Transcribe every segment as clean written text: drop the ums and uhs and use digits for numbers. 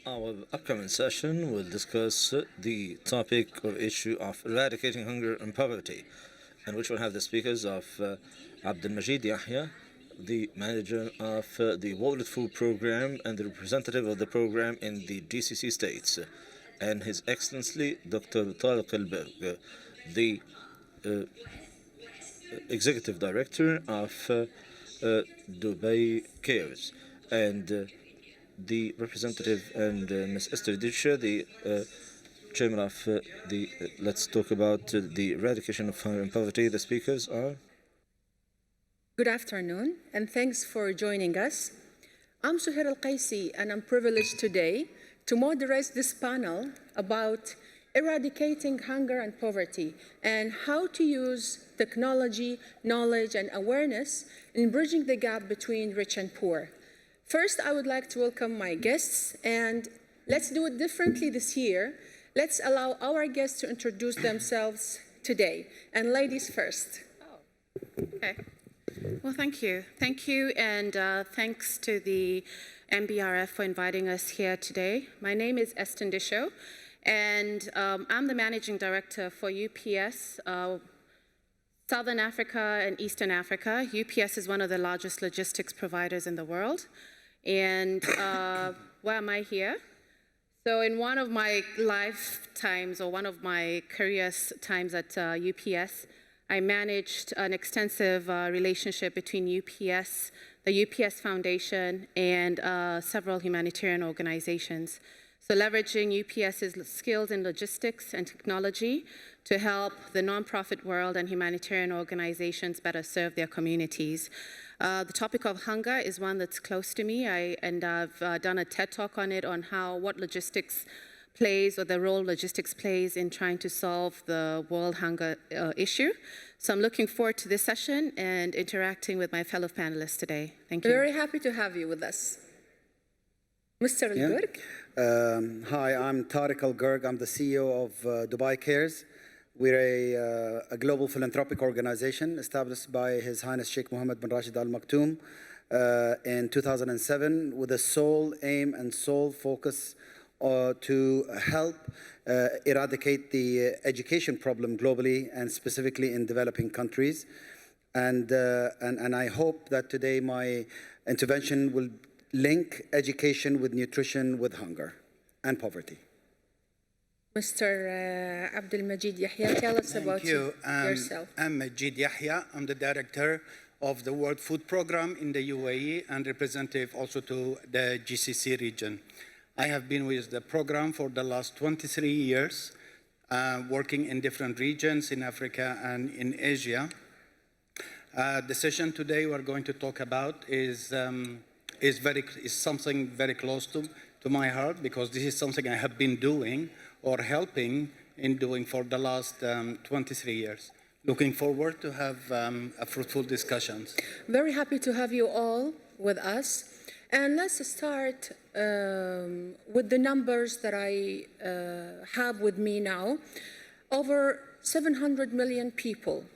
Our upcoming session will discuss the topic or issue of eradicating hunger and poverty, and which will have the speakers of Abdul Majid Yahya, the manager of the World Food Program and the representative of the program in the GCC states, and His Excellency Dr. Tariq al-Berg, the executive director of Dubai Cares, and the representative and Ms. Esther Dilsha, the chairman of the let's talk about the eradication of hunger and poverty. The speakers are. Good afternoon, and thanks for joining us. I'm Suhair Al-Qaisi, and I'm privileged today to moderate this panel about eradicating hunger and poverty and how to use technology, knowledge, and awareness in bridging the gap between rich and poor. First, I would like to welcome my guests, and let's do it differently this year. Let's allow our guests to introduce themselves today. And ladies first. Oh, okay. Well, thank you. Thank you, and thanks to the MBRF for inviting us here today. My name is Esther Disho, and I'm the Managing Director for UPS, Southern Africa and Eastern Africa. UPS is one of the largest logistics providers in the world. And why am I here? So in one of my lifetimes, or one of my career times at UPS, I managed an extensive relationship between UPS, the UPS Foundation, and several humanitarian organizations. So leveraging UPS's skills in logistics and technology to help the nonprofit world and humanitarian organizations better serve their communities. The topic of hunger is one that's close to me, and I've done a TED Talk on it, on what logistics plays, or the role logistics plays in trying to solve the world hunger issue. So I'm looking forward to this session and interacting with my fellow panelists today. Thank you. Very happy to have you with us. Mr. Al-Gurg. Hi, I'm Tariq Al-Gurg. I'm the CEO of Dubai Cares. We're a global philanthropic organization established by His Highness Sheikh Mohammed bin Rashid Al Maktoum in 2007 with the sole aim and sole focus to help eradicate the education problem globally and specifically in developing countries. And I hope that today my intervention will link education with nutrition with hunger and poverty. Mr. Abdul Majid Yahya, tell us about yourself. I'm Majid Yahya. I'm the director of the World Food Program in the UAE and representative also to the GCC region. I have been with the program for the last 23 years, working in different regions in Africa and in Asia. The session today we're going to talk about is something very close to my heart, because this is something I have been doing or helping in doing for the last 23 years. Looking forward to have a fruitful discussions. Very happy to have you all with us. And let's start with the numbers that I have with me now. Over 700 million people,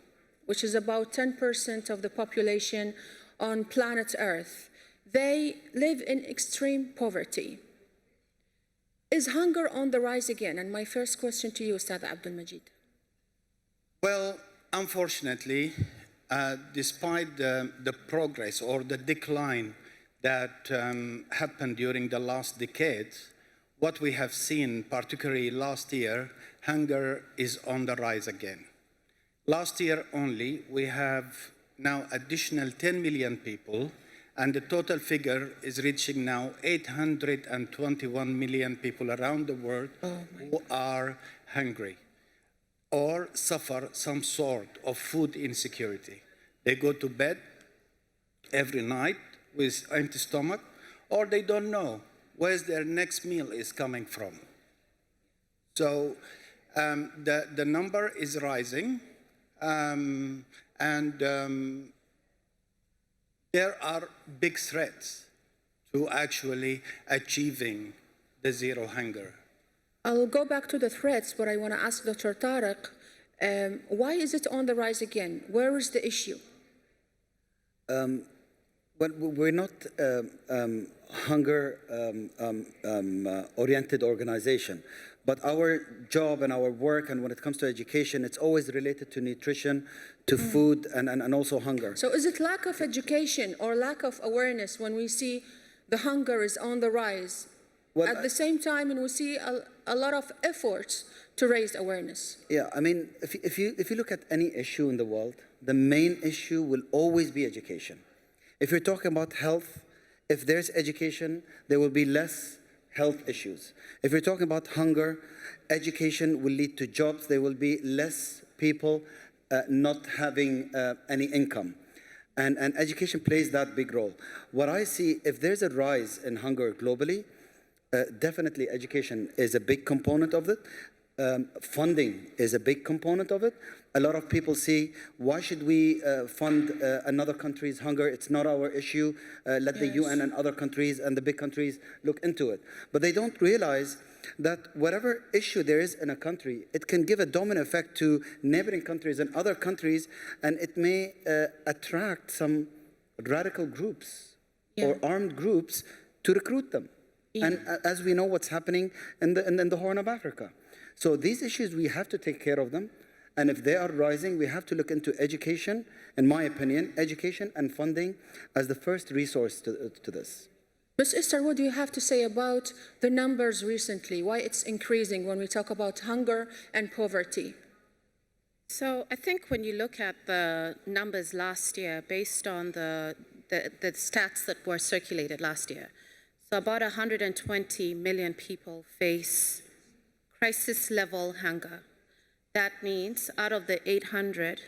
which is about 10% of the population on planet Earth, they live in extreme poverty. Is hunger on the rise again? And my first question to you, Ustad Abdul Majid. Well, unfortunately, despite the progress or the decline that happened during the last decades, what we have seen, particularly last year, hunger is on the rise again. Last year only, we have now additional 10 million people, and the total figure is reaching now 821 million people around the world who are hungry or suffer some sort of food insecurity. They go to bed every night with empty stomach, or they don't know where their next meal is coming from. So the number is rising, there are big threats to actually achieving the zero hunger. I'll go back to the threats, but I want to ask Dr. Tariq, why is it on the rise again? Where is the issue? Well, we're not hunger-oriented organization, but our job and our work, and when it comes to education, it's always related to nutrition, to food, and also hunger. So is it lack of education or lack of awareness when we see the hunger is on the rise? Well, at the same time, and we see a lot of efforts to raise awareness. Yeah, I mean, if you look at any issue in the world, the main issue will always be education. If you're talking about health, if there's education, there will be less health issues. If you're talking about hunger, education will lead to jobs. There will be less people not having any income. And education plays that big role. What I see, if there's a rise in hunger globally, definitely education is a big component of it. Funding is a big component of it. A lot of people see, why should we fund another country's hunger? It's not our issue. Let the UN and other countries and the big countries look into it. But they don't realize that whatever issue there is in a country, it can give a domino effect to neighboring countries and other countries, and it may attract some radical groups or armed groups to recruit them. And as we know what's happening in the Horn of Africa. So these issues, we have to take care of them. And if they are rising, we have to look into education, in my opinion, education and funding as the first resource to this. Ms. Esther, what do you have to say about the numbers recently, why it's increasing when we talk about hunger and poverty? So I think when you look at the numbers last year, based on the stats that were circulated last year, so about 120 million people face crisis-level hunger. That means out of the 800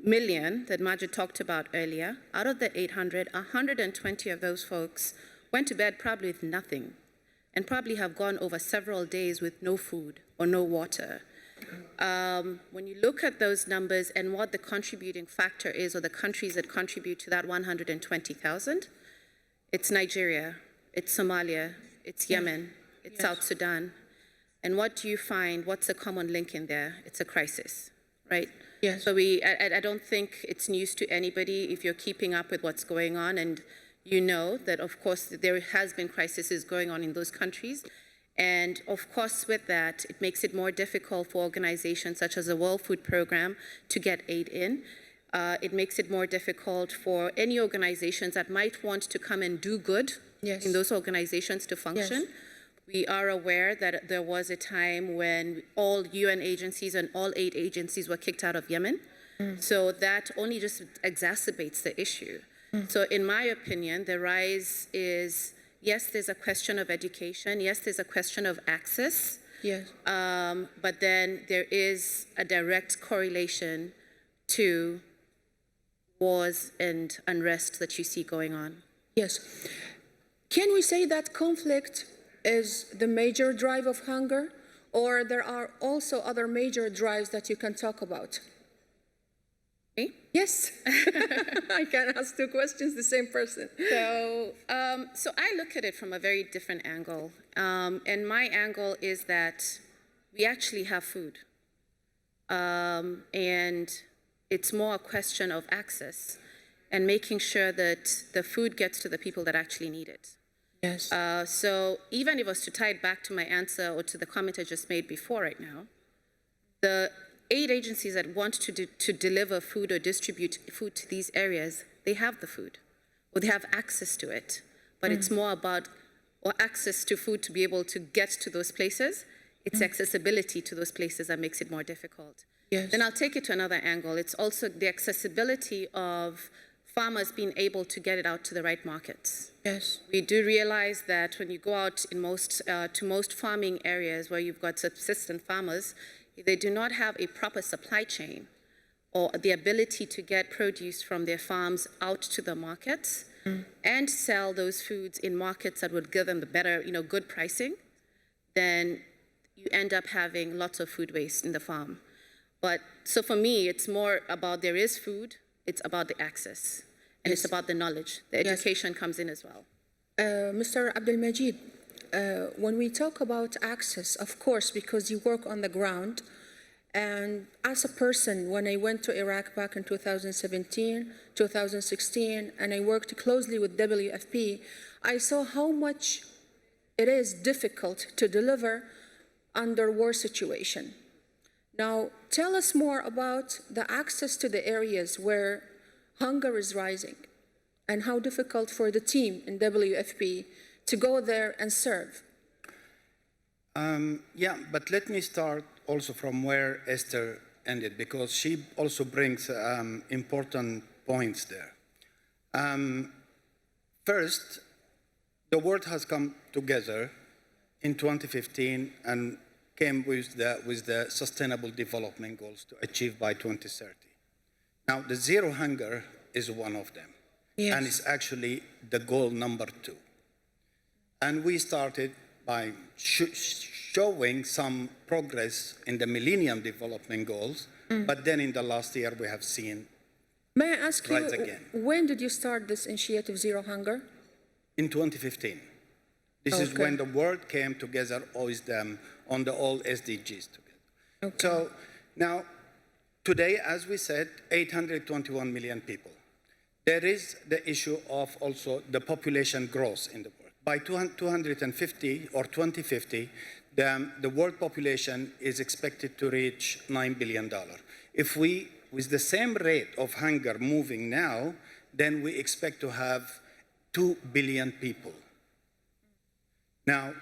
million that Majid talked about earlier, out of the 800, 120 of those folks went to bed probably with nothing and probably have gone over several days with no food or no water. When you look at those numbers and what the contributing factor is, or the countries that contribute to that 120,000, it's Nigeria, it's Somalia, it's Yemen, it's South Sudan. And what do you find? What's the common link in there? It's a crisis, right? Yes. So I don't think it's news to anybody if you're keeping up with what's going on, and you know that, of course, there has been crises going on in those countries. And of course, with that, it makes it more difficult for organizations such as the World Food Program to get aid in. It makes it more difficult for any organizations that might want to come and do good in those organizations to function. Yes. We are aware that there was a time when all UN agencies and all aid agencies were kicked out of Yemen. So that only just exacerbates the issue. So in my opinion, the rise is, yes, there's a question of education. Yes, there's a question of access. Yes. But then there is a direct correlation to wars and unrest that you see going on. Yes. Can we say that conflict is the major drive of hunger, or there are also other major drives that you can talk about? Me? Yes. I can ask two questions, the same person. So I look at it from a very different angle. And my angle is that we actually have food. And it's more a question of access and making sure that the food gets to the people that actually need it. Yes. So even if I was to tie it back to my answer or to the comment I just made before right now, the aid agencies that want to deliver food or distribute food to these areas, they have the food, or they have access to it. But it's more about, or access to food to be able to get to those places. It's accessibility to those places that makes it more difficult. Yes. Then I'll take it to another angle. It's also the accessibility of farmers being able to get it out to the right markets. Yes. We do realize that when you go out in to most farming areas where you've got subsistent farmers, they do not have a proper supply chain or the ability to get produce from their farms out to the markets and sell those foods in markets that would give them the better, good pricing. Then you end up having lots of food waste in the farm. But so for me, it's more about there is food. It's about the access, and it's about the knowledge. The education comes in as well. Mr. Abdul Majid, when we talk about access, of course, because you work on the ground, And as a person, when I went to Iraq back in 2017, 2016, and I worked closely with WFP, I saw how much it is difficult to deliver under war situation. Now, tell us more about the access to the areas where hunger is rising and how difficult for the team in WFP to go there and serve. Yeah, but let me start also from where Esther ended, because she also brings important points there. First, the world has come together in 2015 and came with the Sustainable Development Goals to achieve by 2030. Now, the zero hunger is one of them, Yes. and it's actually the goal number 2. And we started by showing some progress in the Millennium Development Goals, but then in the last year we have seen May I ask you, rise again. when did you start this initiative, Zero Hunger? In 2015. This is Okay. when the world came together with them on the all SDGs together. Okay. So now, today, as we said, 821 million people. There is the issue of also the population growth in the world. By 250 or 2050, the world population is expected to reach $9 billion. If we, with the same rate of hunger moving now, then we expect to have 2 billion people. Now,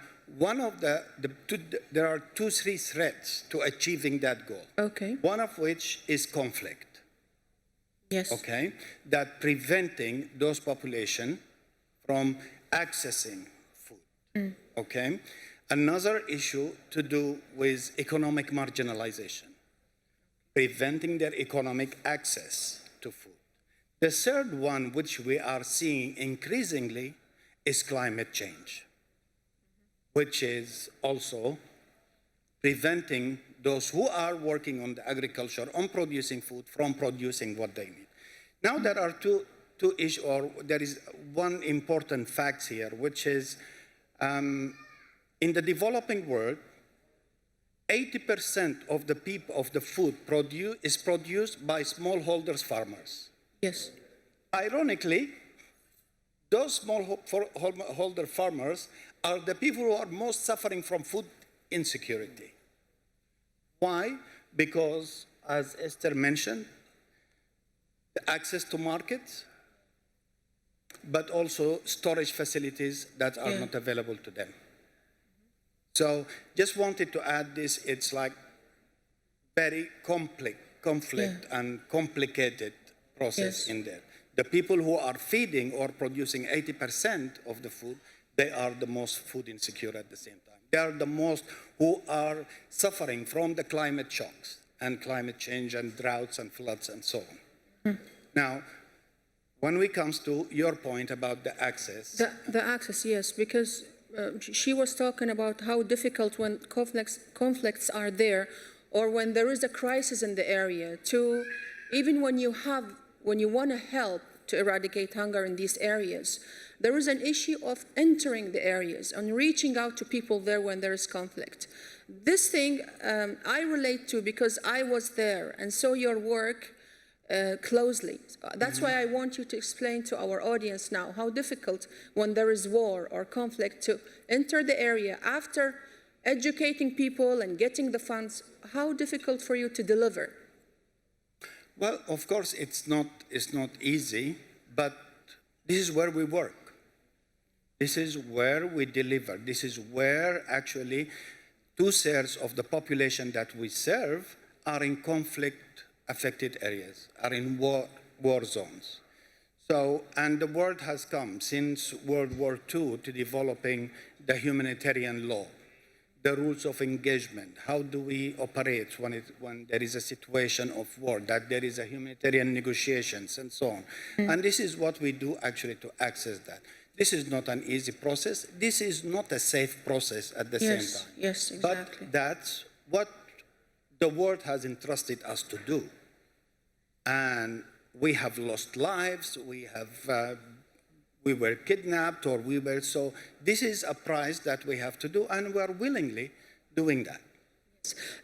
there are 3 threats to achieving that goal. Okay. One of which is conflict. Yes. Okay, that preventing those population from accessing food. Okay, another issue to do with economic marginalization, preventing their economic access to food. The third one, which we are seeing increasingly, is climate change, which is also preventing those who are working on the agriculture, on producing food, from producing what they need. Now there are two issues, or there is one important fact here, which is in the developing world, 80% of the food is produced by smallholders farmers. Yes. Ironically, those smallholder farmers are the people who are most suffering from food insecurity. Why? Because, as Esther mentioned, the access to markets, but also storage facilities that are not available to them. So just wanted to add this. It's like very conflict and complicated process in there. The people who are feeding or producing 80% of the food, they are the most food insecure at the same time. They are the most who are suffering from the climate shocks and climate change and droughts and floods and so on. Now, when we comes to your point about the access. The access, yes, because she was talking about how difficult when conflicts are there, or when there is a crisis in the area, to even when you want to help to eradicate hunger in these areas, there is an issue of entering the areas and reaching out to people there when there is conflict. This thing I relate to because I was there and saw your work closely. That's why I want you to explain to our audience now how difficult when there is war or conflict to enter the area after educating people and getting the funds, how difficult for you to deliver. Well, of course, it's not easy, but this is where we work. This is where we deliver. This is where actually 2/3 of the population that we serve are in conflict-affected areas, are in war zones. So, and the world has come since World War II to developing the humanitarian law, the rules of engagement. How do we operate when there is a situation of war, that there is a humanitarian negotiations and so on. And this is what we do actually to access that. This is not an easy process. This is not a safe process at the same time. Yes, exactly. But that's what the world has entrusted us to do. And we have lost lives, we were kidnapped, or so this is a price that we have to do, and we are willingly doing that.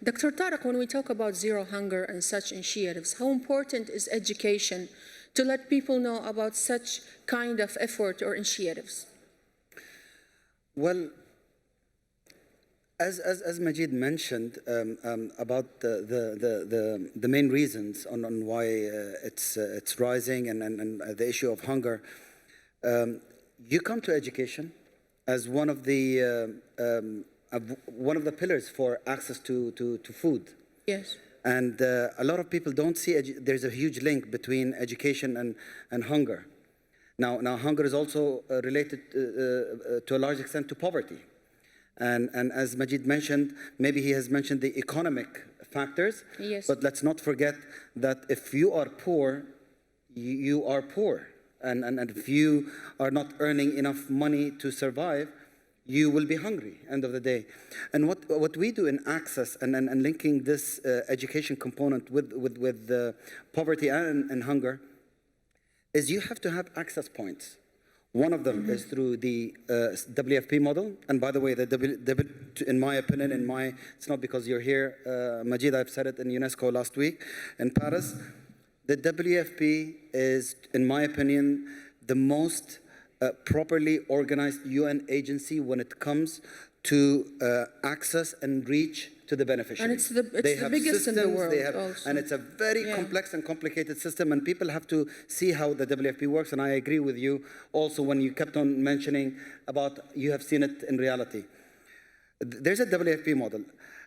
Dr. Tariq, when we talk about zero hunger and such initiatives, how important is education to let people know about such kind of effort or initiatives? Well, as Majid mentioned about the main reasons on why it's rising and the issue of hunger, you come to education as one of the pillars for access to food. Yes. And a lot of people don't see there's a huge link between education and hunger. Now hunger is also related to a large extent to poverty. And as Majid mentioned, maybe he has mentioned the economic factors. Yes. But let's not forget that if you are poor, you are poor. And if you are not earning enough money to survive, you will be hungry, end of the day. And what we do in access and linking this education component with poverty and hunger is you have to have access points. One of them is through the WFP model. And by the way, in my opinion, it's not because you're here, Majid, I've said it in UNESCO last week in Paris. The WFP is, in my opinion, the most properly organized UN agency when it comes to access and reach to the beneficiary. And it's the biggest systems, in the world also. And it's a very complex and complicated system, and people have to see how the WFP works, and I agree with you also when you kept on mentioning about you have seen it in reality. There's a WFP model.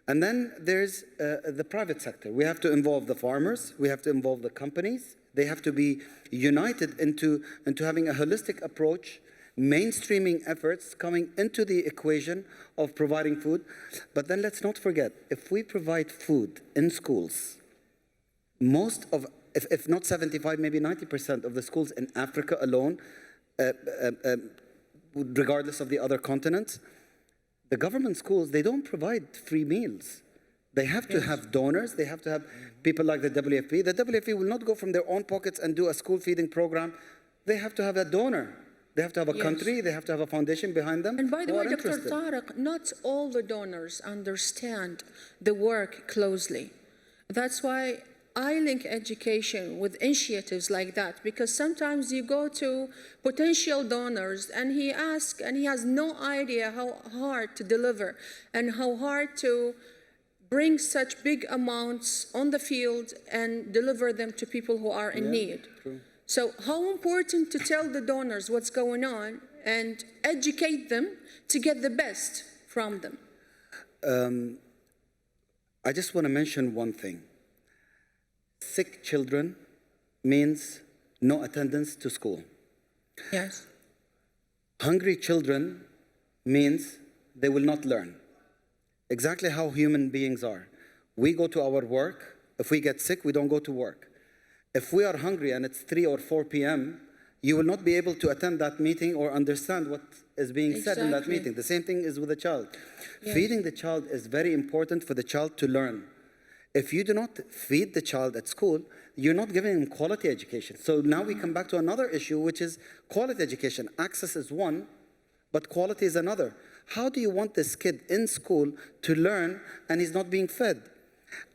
And then there's the private sector. We have to involve the farmers. We have to involve the companies. They have to be united into having a holistic approach, mainstreaming efforts coming into the equation of providing food. But then let's not forget, if we provide food in schools, most of, if not 75, maybe 90% of the schools in Africa alone, regardless of the other continents, the government schools, they don't provide free meals. They have to have donors. They have to have people like the WFP. The WFP will not go from their own pockets and do a school feeding program. They have to have a donor. They have to have a country. They have to have a foundation behind them. And by the way, Dr. Tariq, not all the donors understand the work closely. That's why I link education with initiatives like that, because sometimes you go to potential donors and he asks and he has no idea how hard to deliver and how hard to bring such big amounts on the field and deliver them to people who are in need. True. So how important to tell the donors what's going on and educate them to get the best from them. I just want to mention one thing. Sick children means no attendance to school. Yes. Hungry children means they will not learn. Exactly how human beings are. We go to our work. If we get sick, we don't go to work. If we are hungry and it's 3 or 4 p.m., you will not be able to attend that meeting or understand what is being said in that meeting. The same thing is with a child. Yes. Feeding the child is very important for the child to learn. If you do not feed the child at school, you're not giving him quality education. So now we come back to another issue, which is quality education. Access is one, but quality is another. How do you want this kid in school to learn and he's not being fed?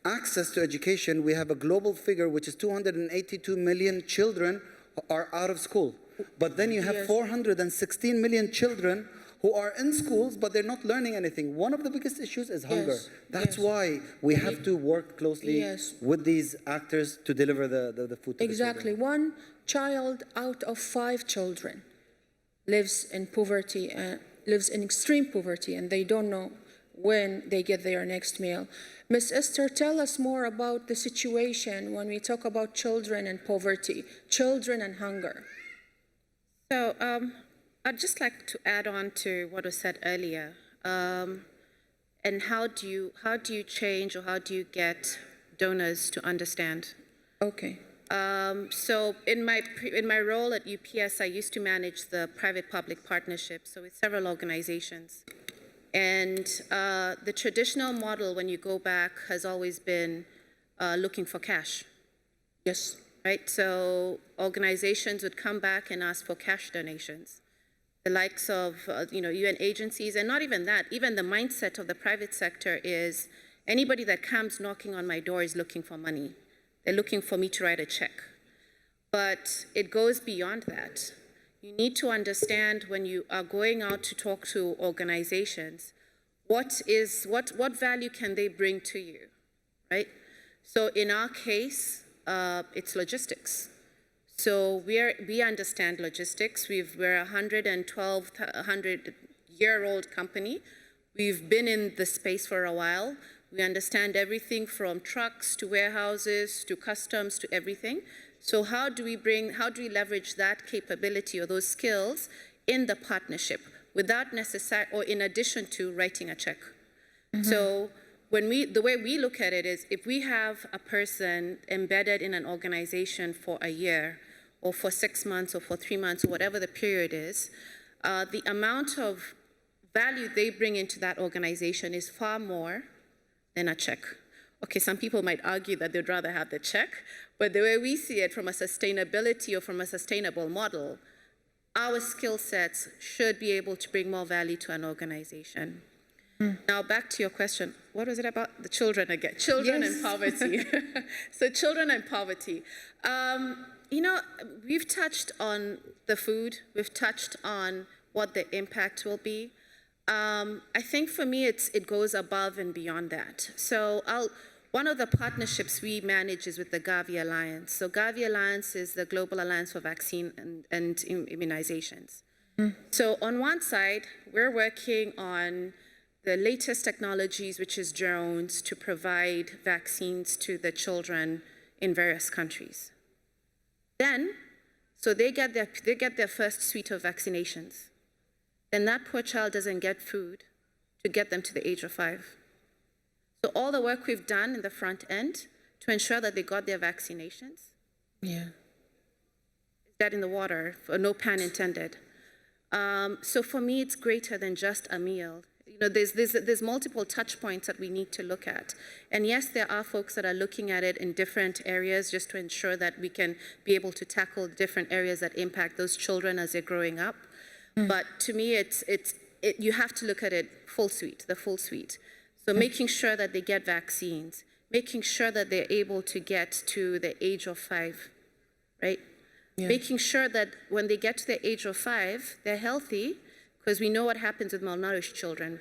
Access to education, we have a global figure, which is 282 million children are out of school. But then you have 416 million children who are in schools, but they're not learning anything. One of the biggest issues is hunger. That's why we have to work closely with these actors to deliver the food to the children. 1 child out of 5 children lives in poverty, lives in extreme poverty, and they don't know when they get their next meal. Ms. Esther, tell us more about the situation when we talk about children and poverty, children and hunger. So I'd just like to add on to what was said earlier. And how do you change or how do you get donors to understand? Okay. So in my role at UPS, I used to manage the private-public partnership, so with several organizations. And the traditional model, when you go back, has always been looking for cash. Yes. Right? So organizations would come back and ask for cash donations. The likes of UN agencies, and not even that, even the mindset of the private sector is, Anybody that comes knocking on my door is looking for money. They're looking for me to write a check. But it goes beyond that. You need to understand when you are going out to talk to organizations, what value can they bring to you, right? So in our case, it's logistics. So we understand logistics. We're a 100-year-old company. We've been in the space for a while. We understand everything from trucks to warehouses to customs to everything. So how do we leverage that capability or those skills in the partnership without or in addition to writing a check? So the way we look at it is, if we have a person embedded in an organization for a year or for 6 months or for 3 months or whatever the period is, the amount of value they bring into that organization is far more than a check. Okay, some people might argue that they'd rather have the check, but the way we see it from a sustainability or from a sustainable model, our skill sets should be able to bring more value to an organization. Now back to your question. What was it about? The children again. Children and poverty. So children and poverty. You know, we've touched on the food. We've touched on what the impact will be. I think for me, it goes above and beyond that. So one of the partnerships we manage is with the Gavi Alliance. So Gavi Alliance is the Global Alliance for Vaccine and Immunizations. So on one side, we're working on the latest technologies, which is drones, to provide vaccines to the children in various countries. Then, so they get their first suite of vaccinations. Then that poor child doesn't get food to get them to the age of 5. So all the work we've done in the front end to ensure that they got their vaccinations, is dead in the water, for no pun intended. So for me, it's greater than just a meal. You know, there's multiple touch points that we need to look at. And yes, there are folks that are looking at it in different areas just to ensure that we can be able to tackle different areas that impact those children as they're growing up. But to me, you have to look at it the full suite. So making sure that they get vaccines, making sure that they're able to get to the age of 5, right? Making sure that when they get to the age of 5, they're healthy, because we know what happens with malnourished children.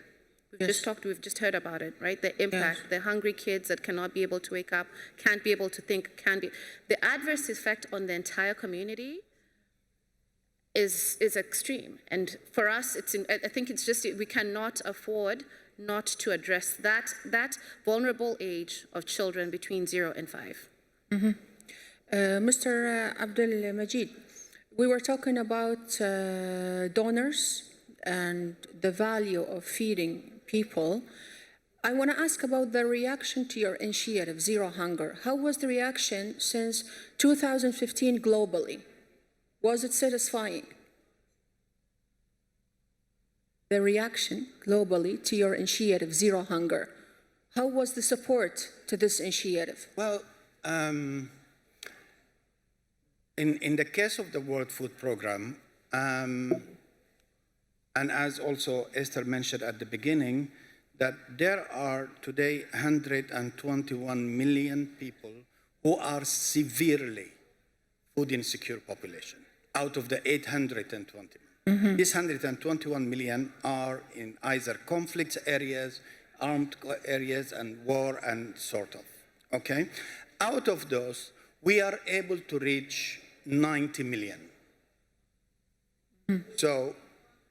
We've just heard about it, right? The impact, the hungry kids that cannot be able to wake up, can't be able to think, the adverse effect on the entire community is extreme. And for us, I think it's just, we cannot afford not to address that vulnerable age of children between 0 and 5. Mr. Abdul Majid, we were talking about donors and the value of feeding people. I want to ask about the reaction to your initiative, Zero Hunger. How was the reaction since 2015 globally? Was it satisfying? The reaction globally to your initiative, Zero Hunger. How was the support to this initiative? Well, in the case of the World Food Programme, and as also Esther mentioned at the beginning, that there are today 121 million people who are severely food insecure population out of the 820. These 121 million are in either conflict areas, armed areas, and war and sort of, okay? Out of those, we are able to reach 90 million. So,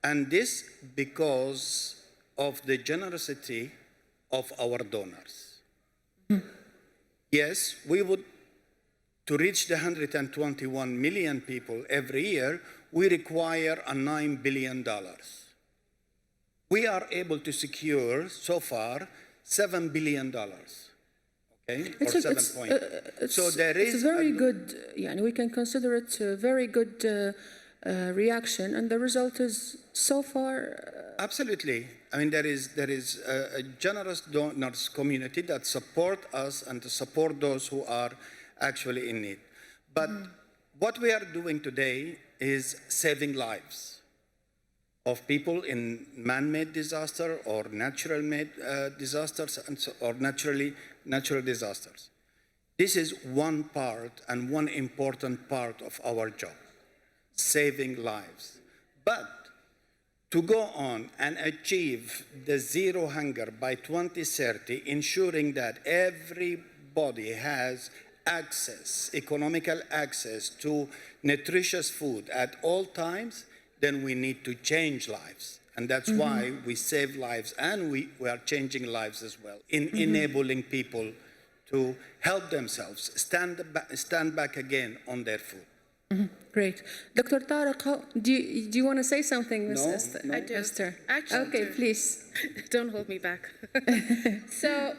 and this because of the generosity of our donors. Yes, we would, to reach the 121 million people every year, we require a $9 billion. We are able to secure, so far, $7 billion. Okay, or 7 points. So there is it's very good, and we can consider it a very good reaction, and the result is so far. Absolutely. I mean, there is a generous donors community that support us and to support those who are actually in need. But what we are doing today is saving lives. of people in man-made disaster or natural-made disasters or natural disasters. This is one part and one important part of our job, saving lives. But to go on and achieve the zero hunger by 2030, ensuring that everybody has access, economical access to nutritious food at all times, then we need to change lives. And that's why we save lives, and we are changing lives as well, in enabling people to help themselves, stand back again on their food. Great. Dr. Tariq, do you want to say something, Ms. Esther? I do. Esther? Actually, okay, I do. please. Don't hold me back. So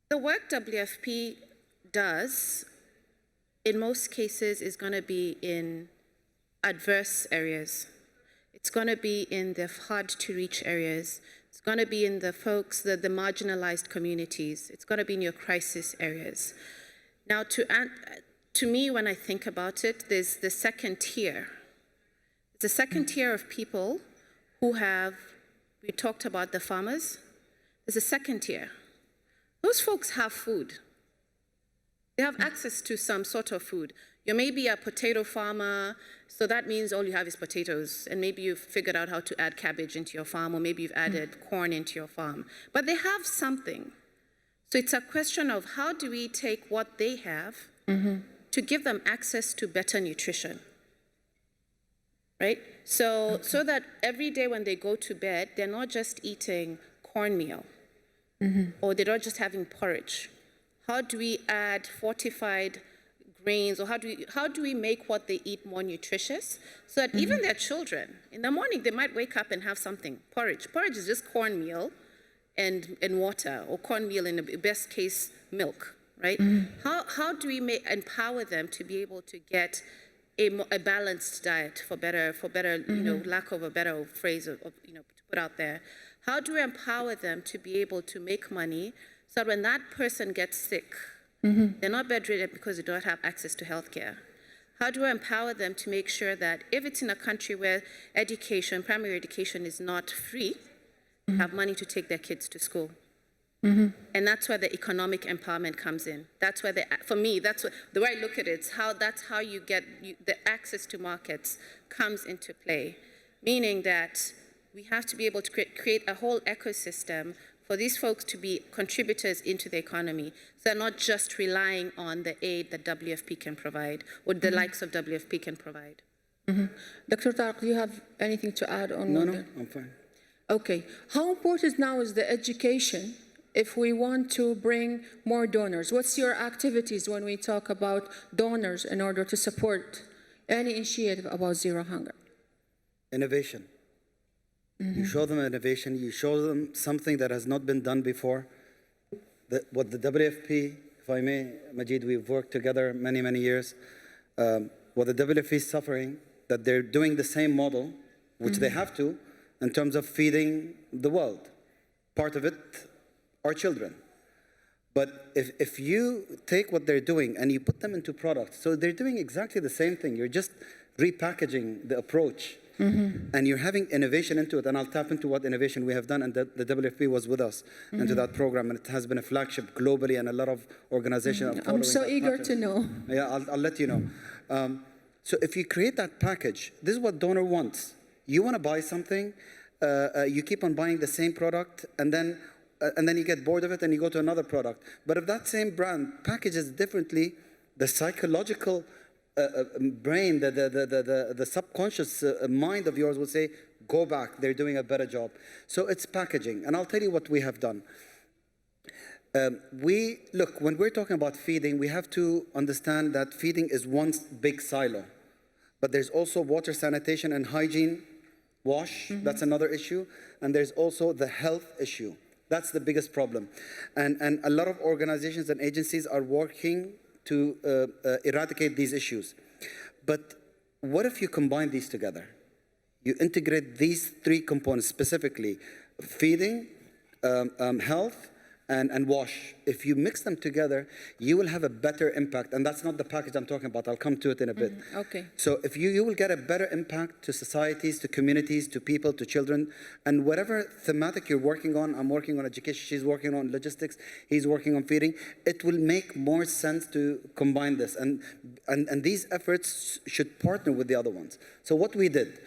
the work WFP does, in most cases, is going to be in adverse areas. It's going to be in the hard-to-reach areas. It's going to be in the folks, the marginalized communities. It's going to be in your crisis areas. Now, to me, when I think about it, there's the second tier. The second tier of people who have, we talked about the farmers. There's a second tier. Those folks have food. They have access to some sort of food. You may be a potato farmer, so that means all you have is potatoes, and maybe you've figured out how to add cabbage into your farm, or maybe you've added corn into your farm. But they have something. So it's a question of how do we take what they have to give them access to better nutrition, right? So that every day when they go to bed, they're not just eating cornmeal, or they're not just having porridge. How do we add fortified grains, or how do we make what they eat more nutritious, so that even their children, in the morning, they might wake up and have something. Porridge is just cornmeal and water, or cornmeal in the best case, milk, right? How do we empower them to be able to get a balanced diet, for better, lack of a better phrase to put out there? How do we empower them to be able to make money so that when that person gets sick, they're not bedridden because they don't have access to healthcare? How do we empower them to make sure that if it's in a country where education, primary education is not free, have money to take their kids to school? And that's where the economic empowerment comes in. That's where, for me, that's what, the way I look at it, that's how you get, the access to markets comes into play. Meaning that we have to be able to create a whole ecosystem for these folks to be contributors into the economy. So they're not just relying on the aid that WFP can provide, or the likes of WFP can provide. Dr. Tariq, do you have anything to add on? No, I'm fine. Okay. How important now is the education if we want to bring more donors? What's your activities when we talk about donors in order to support any initiative about zero hunger? Innovation. You show them innovation, you show them something that has not been done before. What the WFP, if I may, Majid, we've worked together many, many years. What the WFP is suffering, that they're doing the same model, which they have to, in terms of feeding the world. Part of it are children. But if you take what they're doing and you put them into products, so they're doing exactly the same thing. You're just repackaging the approach. And you're having innovation into it, and I'll tap into what innovation we have done, and the WFP was with us into that program, and it has been a flagship globally, and a lot of organizations are following. I'm so eager to know. Yeah, I'll let you know. So if you create that package, this is what donor wants. You want to buy something, you keep on buying the same product, and then you get bored of it and you go to another product. But if that same brand packages differently, the psychological brain, the subconscious mind of yours will say, go back, they're doing a better job. So it's packaging. And I'll tell you what we have done. Look, when we're talking about feeding, we have to understand that feeding is one big silo. But there's also water sanitation and hygiene, wash, that's another issue. And there's also the health issue. That's the biggest problem. And a lot of organizations and agencies are working to eradicate these issues. But what if you combine these together? You integrate these three components specifically: feeding, health, and wash. If you mix them together, you will have a better impact. And that's not the package I'm talking about. I'll come to it in a bit. Okay. So if you will get a better impact to societies, to communities, to people, to children, and whatever thematic you're working on, I'm working on education, she's working on logistics, he's working on feeding, it will make more sense to combine this. And these efforts should partner with the other ones. So what we did,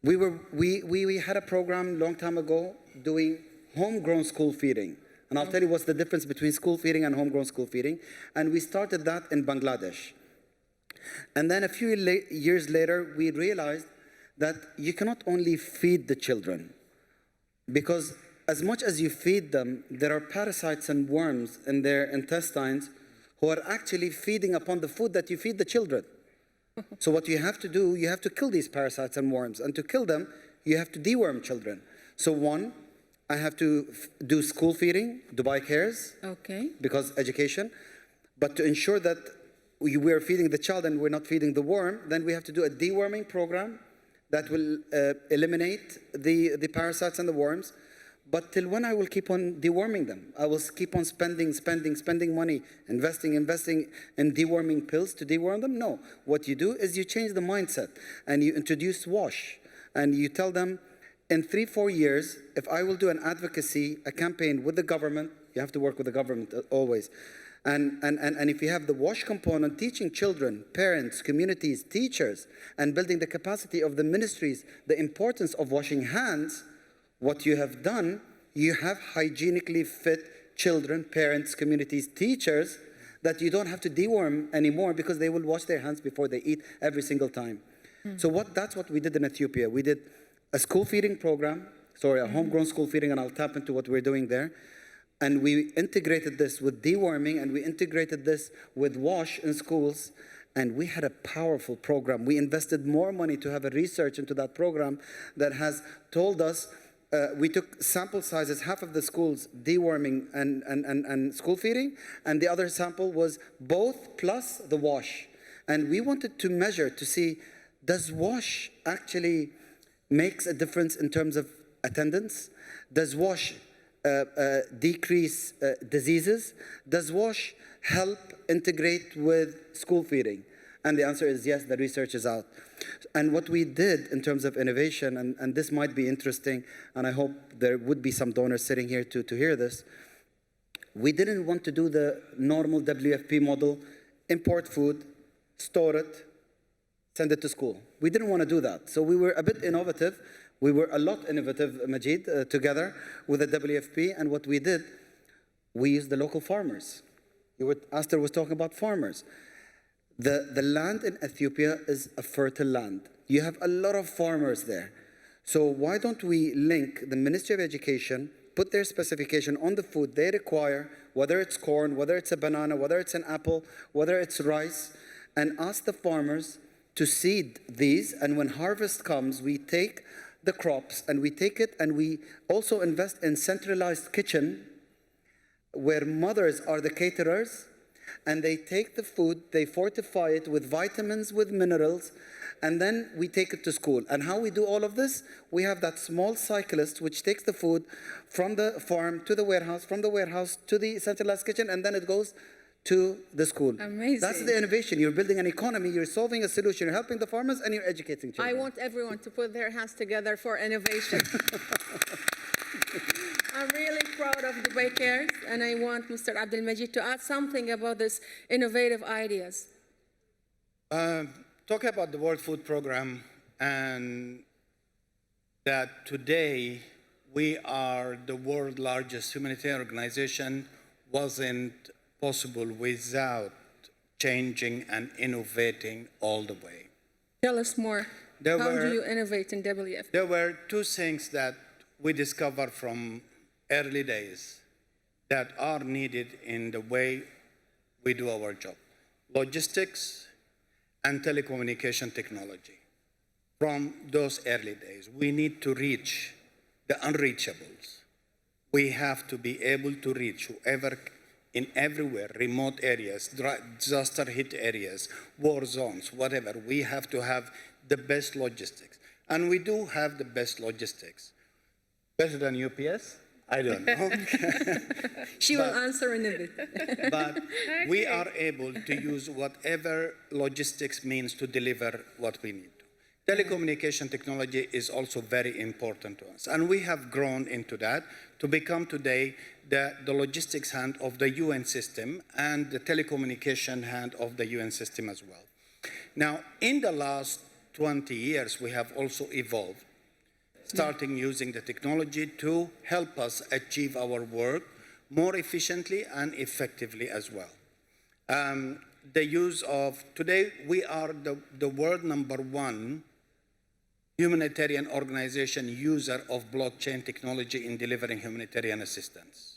we had a program a long time ago doing homegrown school feeding. And I'll tell you what's the difference between school feeding and homegrown school feeding. And we started that in Bangladesh. And then a few years later, we realized that you cannot only feed the children, because as much as you feed them, there are parasites and worms in their intestines who are actually feeding upon the food that you feed the children. So what you have to do, you have to kill these parasites and worms. And to kill them, you have to deworm children. So one, I have to do school feeding, Dubai Cares, because education. But to ensure that we're feeding the child and we're not feeding the worm, then we have to do a deworming program that will eliminate the parasites and the worms. But till when I will keep on deworming them? I will keep on spending money, investing in deworming pills to deworm them? No. What you do is you change the mindset and you introduce WASH. And you tell them, in 3-4 years, if I will do an advocacy, a campaign with the government, you have to work with the government always. And if you have the WASH component, teaching children, parents, communities, teachers, and building the capacity of the ministries, the importance of washing hands, what you have done, you have hygienically fit children, parents, communities, teachers, that you don't have to deworm anymore because they will wash their hands before they eat every single time. So that's what we did in Ethiopia. We did a school feeding program, a homegrown school feeding, and I'll tap into what we're doing there. And we integrated this with deworming, and we integrated this with WASH in schools, and we had a powerful program. We invested more money to have a research into that program that has told us, we took sample sizes, half of the schools deworming and school feeding, and the other sample was both plus the WASH. And we wanted to measure to see, does WASH actually makes a difference in terms of attendance? Does WASH decrease diseases? Does WASH help integrate with school feeding? And the answer is yes, the research is out. And what we did in terms of innovation, and this might be interesting, and I hope there would be some donors sitting here to hear this, we didn't want to do the normal WFP model, import food, store it, send it to school. We didn't want to do that. So we were a bit innovative. We were a lot innovative, Majid, together with the WFP. And what we did, we used the local farmers. Aster was talking about farmers. The land in Ethiopia is a fertile land. You have a lot of farmers there. So why don't we link the Ministry of Education, put their specification on the food they require, whether it's corn, whether it's a banana, whether it's an apple, whether it's rice, and ask the farmers to seed these, and when harvest comes, we take the crops and we take it and we also invest in centralized kitchen where mothers are the caterers, and they take the food, they fortify it with vitamins, with minerals, and then we take it to school. And how we do all of this? We have that small cyclist which takes the food from the farm to the warehouse, from the warehouse to the centralized kitchen, and then it goes to the school. Amazing. That's the innovation. You're building an economy, you're solving a solution, you're helping the farmers, and you're educating children. I want everyone to put their hands together for innovation. I'm really proud of Dubai Cares, and I want Mr. Abdul Majid to add something about this innovative ideas. Talk about the World Food Program, and that today we are the world's largest humanitarian organization wasn't possible without changing and innovating all the way. Tell us more. How do you innovate in WFP? There were two things that we discovered from early days that are needed in the way we do our job: logistics and telecommunication technology. From those early days, we need to reach the unreachables. We have to be able to reach whoever in everywhere, remote areas, disaster hit areas, war zones, whatever. We have to have the best logistics. And we do have the best logistics. Better than UPS, I don't know. She will answer in a bit. But we are able to use whatever logistics means to deliver what we need. Telecommunication technology is also very important to us. And we have grown into that to become today the logistics hand of the UN system and the telecommunication hand of the UN system as well. Now, in the last 20 years, we have also evolved, starting using the technology to help us achieve our work more efficiently and effectively as well. The use of, today we are the world #1 humanitarian organization user of blockchain technology in delivering humanitarian assistance.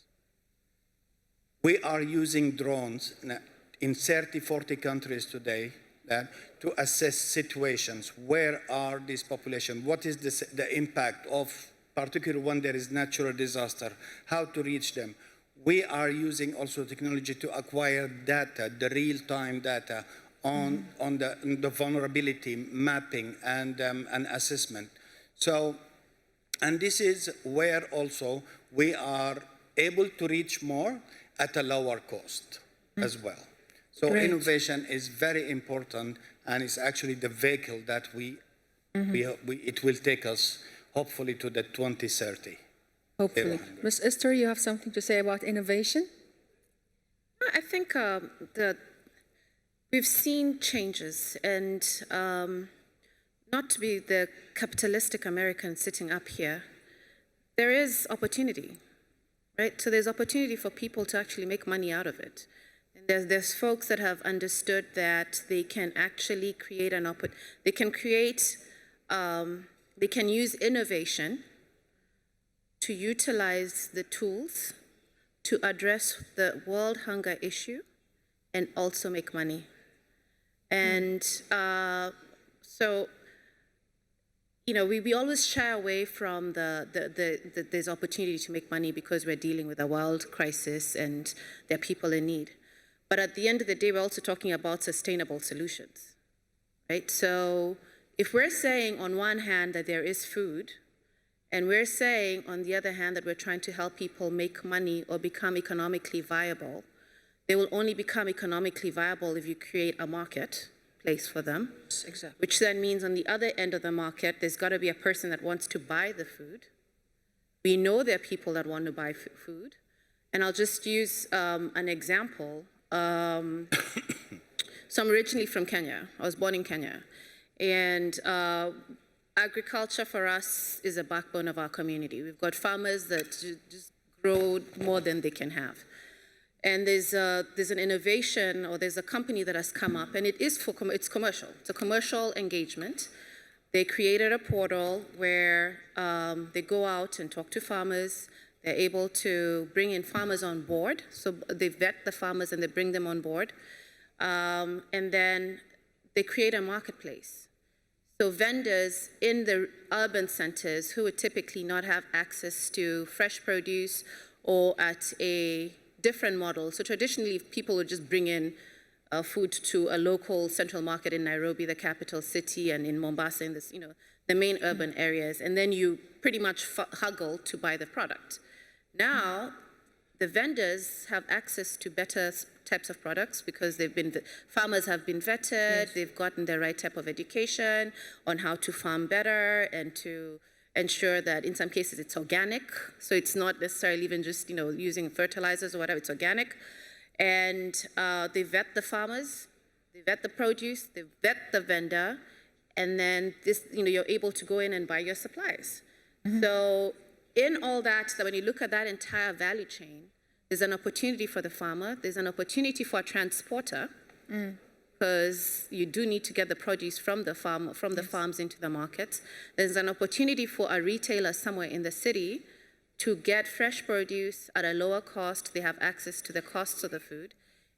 We are using drones in 30, 40 countries today to assess situations. Where are these populations? What is the impact of, particularly when there is natural disaster, how to reach them? We are using also technology to acquire data, the real-time data on the vulnerability mapping and assessment. So, and this is where also we are able to reach more at a lower cost as well. So Great. innovation is very important, and it's actually the vehicle that it will take us hopefully to the 2030. Hopefully. Ms. Esther, you have something to say about innovation? I think we've seen changes, and not to be the capitalistic American sitting up here, there is opportunity, right? So there's opportunity for people to actually make money out of it. And there's folks that have understood that they can actually create they can use innovation to utilize the tools to address the world hunger issue and also make money. And so, you know, we always shy away from there's opportunity to make money because we're dealing with a world crisis and there are people in need. But at the end of the day, we're also talking about sustainable solutions, right? So if we're saying on one hand that there is food, and we're saying on the other hand that we're trying to help people make money or become economically viable, they will only become economically viable if you create a marketplace for them. Exactly. Which then means on the other end of the market, there's got to be a person that wants to buy the food. We know there are people that want to buy food. And I'll just use an example. So I'm originally from Kenya. I was born in Kenya. And agriculture for us is a backbone of our community. We've got farmers that just grow more than they can have. And there's an innovation, or there's a company that has come up, and it's commercial. It's a commercial engagement. They created a portal where they go out and talk to farmers. They're able to bring in farmers on board. So they vet the farmers and they bring them on board. And then they create a marketplace. So vendors in the urban centers who would typically not have access to fresh produce or at a different model. So traditionally, people would just bring in food to a local central market in Nairobi, the capital city, and in Mombasa, in this, the main urban areas, and then you pretty much haggle to buy the product. Now, the vendors have access to better types of products because farmers have been vetted, yes. They've gotten the right type of education on how to farm better and to ensure that in some cases it's organic. So it's not necessarily even just, using fertilizers or whatever, it's organic. And they vet the farmers, they vet the produce, they vet the vendor, and then you're able to go in and buy your supplies. Mm-hmm. So in all that, when you look at that entire value chain, there's an opportunity for the farmer, there's an opportunity for a transporter, because you do need to get the produce from the farms into the markets. There's an opportunity for a retailer somewhere in the city to get fresh produce at a lower cost. They have access to the costs of the food.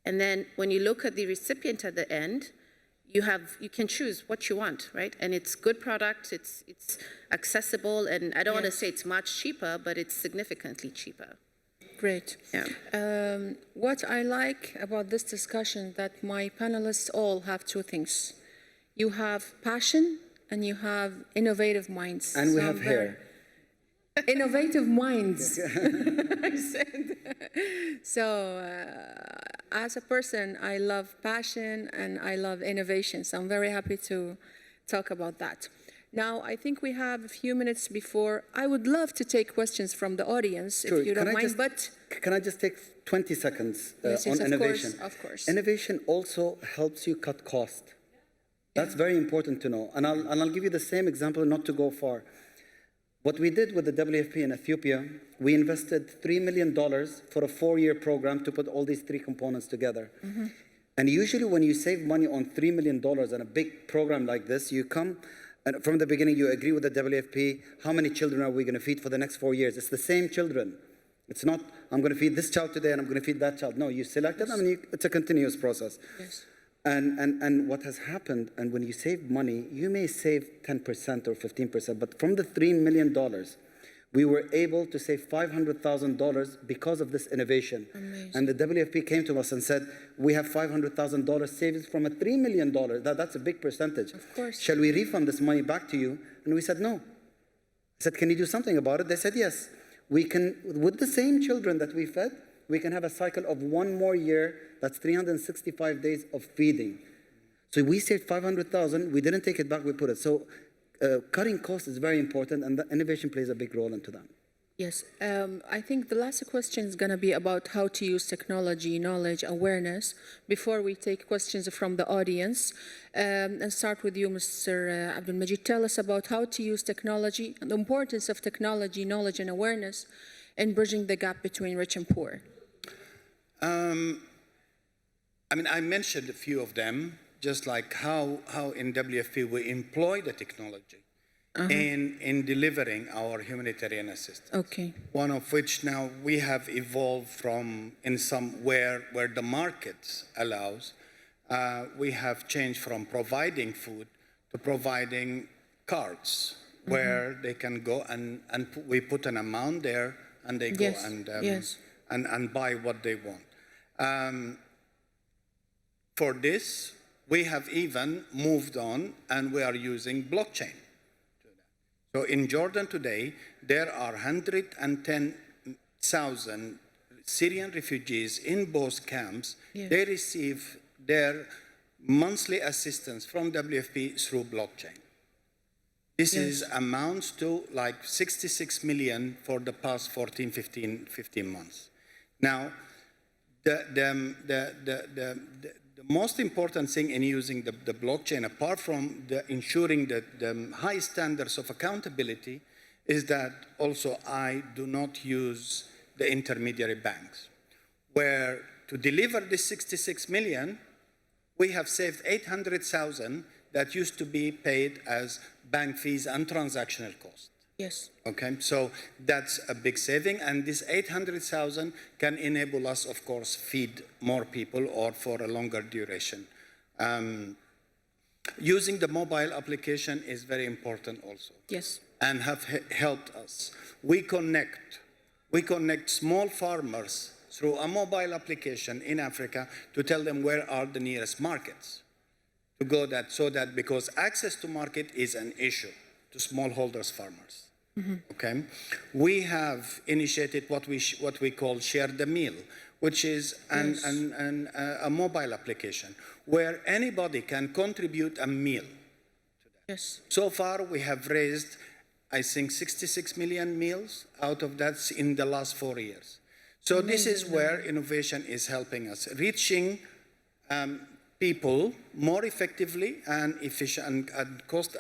And then when you look at the recipient at the end, you can choose what you want, right? And it's good product, it's accessible, and I don't want to say it's much cheaper, but it's significantly cheaper. Great. Yeah. What I like about this discussion that my panelists all have two things. You have passion and you have innovative minds. And we have hair. Innovative minds. I said. So, as a person, I love passion and I love innovation. So I'm very happy to talk about that. Now, I think we have a few minutes before. I would love to take questions from the audience, if you don't mind, but... Can I just take 20 seconds yes, on innovation? Of course. Innovation also helps you cut cost. That's very important to know. And I'll give you the same example, not to go far. What we did with the WFP in Ethiopia, we invested $3 million for a 4-year program to put all these 3 components together. And usually when you save money on $3 million on a big program like this, you come, and from the beginning you agree with the WFP, how many children are we going to feed for the next 4 years? It's the same children. It's not, I'm going to feed this child today and I'm going to feed that child. No, you selected them and it's a continuous process. Yes. And what has happened, and when you save money, you may save 10% or 15%, but from the $3 million, we were able to save $500,000 because of this innovation. Amazing. And the WFP came to us and said, we have $500,000 savings from a $3 million. That's a big percentage. Of course. Shall we refund this money back to you? And we said, no. I said, can you do something about it? They said, yes. We can, with the same children that we fed, we can have a cycle of 1 more year. That's 365 days of feeding. So we saved 500,000. We didn't take it back. We put it. So cutting costs is very important, and the innovation plays a big role into that. Yes. I think the last question is going to be about how to use technology, knowledge, awareness, before we take questions from the audience. And start with you, Mr. Abdul Majid. Tell us about how to use technology and the importance of technology, knowledge, and awareness in bridging the gap between rich and poor. I mean, I mentioned a few of them, just like how in WFP we employ the technology in delivering our humanitarian assistance. Okay. One of which now we have evolved from in some where the market allows, we have changed from providing food to providing cards where they can go and we put an amount there and they go and buy what they want. For this, we have even moved on and we are using blockchain. So in Jordan today, there are 110,000 Syrian refugees in both camps. Yes. They receive their monthly assistance from WFP through blockchain. This is amounts to like 66 million for the past 15 months. Now, the most important thing in using the blockchain, apart from ensuring the high standards of accountability, is that also I do not use the intermediary banks, where to deliver this 66 million, we have saved 800,000 that used to be paid as bank fees and transactional costs. Yes. Okay, so that's a big saving, and this 800,000 can enable us, of course, feed more people or for a longer duration. Using the mobile application is very important also. Yes. And have helped us. We connect small farmers through a mobile application in Africa to tell them where are the nearest markets. To go that, so that because access to market is an issue to smallholders farmers. Okay, we have initiated what we call Share the Meal, which is a mobile application where anybody can contribute a meal to that. Yes. So far, we have raised, I think, 66 million meals out of that in the last 4 years. So this is where innovation is helping us, reaching people more effectively and efficient and cost